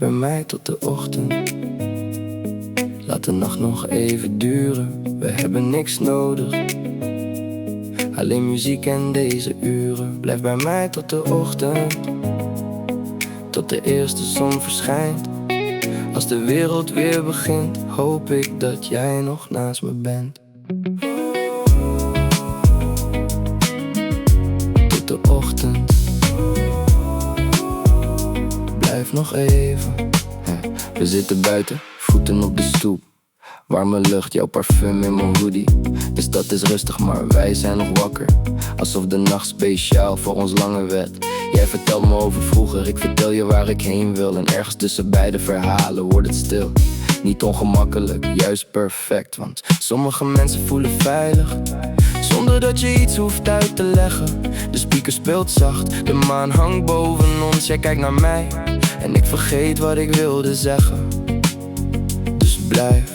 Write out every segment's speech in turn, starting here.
bij mij tot de ochtend. Laat de nacht nog even duren, we hebben niks nodig. Alleen muziek en deze uren. Blijf bij mij tot de ochtend, tot de eerste zon verschijnt. Als de wereld weer begint, hoop ik dat jij nog naast me bent. Tot de ochtend, blijf nog even. We zitten buiten, voeten op de stoep. Warme lucht, jouw parfum in mijn hoodie. De stad is rustig, maar wij zijn nog wakker. Alsof de nacht speciaal voor ons langer werd. Jij vertelt me over vroeger, ik vertel je waar ik heen wil. En ergens tussen beide verhalen wordt het stil. Niet ongemakkelijk, juist perfect. Want sommige mensen voelen veilig, zonder dat je iets hoeft uit te leggen. De speaker speelt zacht, de maan hangt boven ons. Jij kijkt naar mij en ik vergeet wat ik wilde zeggen. Dus blijf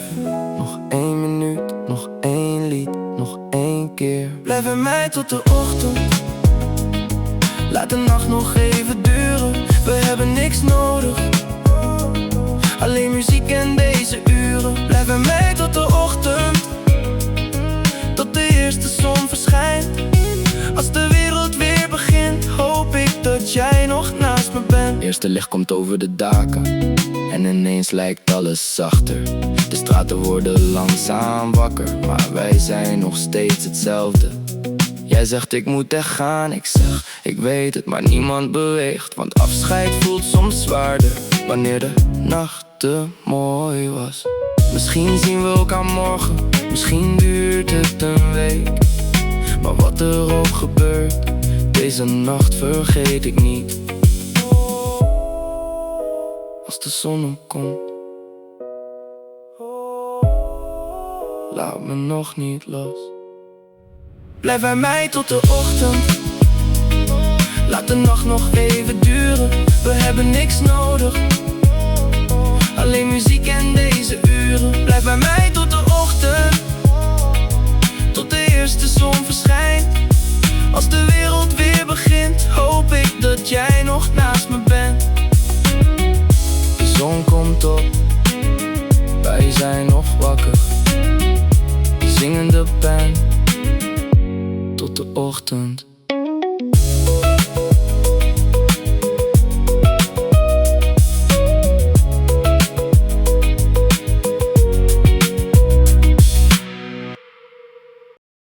nog 1 minuut, nog 1 lied, nog 1 keer. Blijf bij mij tot de ochtend. Laat de nacht nog even duren, we hebben niks nodig. Alleen muziek en deze uren. Blijf bij mij tot de ochtend, tot de eerste zon verschijnt. Als de wereld weer begint, hoop ik dat jij nog naast me bent. Eerste licht komt over de daken en ineens lijkt alles zachter. De straten worden langzaam wakker, maar wij zijn nog steeds hetzelfde. Jij zegt ik moet echt gaan, ik zeg ik weet het, maar niemand beweegt. Want afscheid voelt soms zwaarder wanneer de nacht te mooi was. Misschien zien we elkaar morgen, misschien duurt het een week. Maar wat er ook gebeurt, deze nacht vergeet ik niet. Als de zon opkomt, laat me nog niet los. Blijf bij mij tot de ochtend. Laat de nacht nog even duren, we hebben niks nodig. Alleen muziek en deze uren. Blijf bij mij tot de ochtend, tot de eerste zon verschijnt. Als de wereld weer begint, hoop ik dat jij nog naast me bent. De zon komt op, wij zijn nog wakker. Zingende pen, tot de ochtend.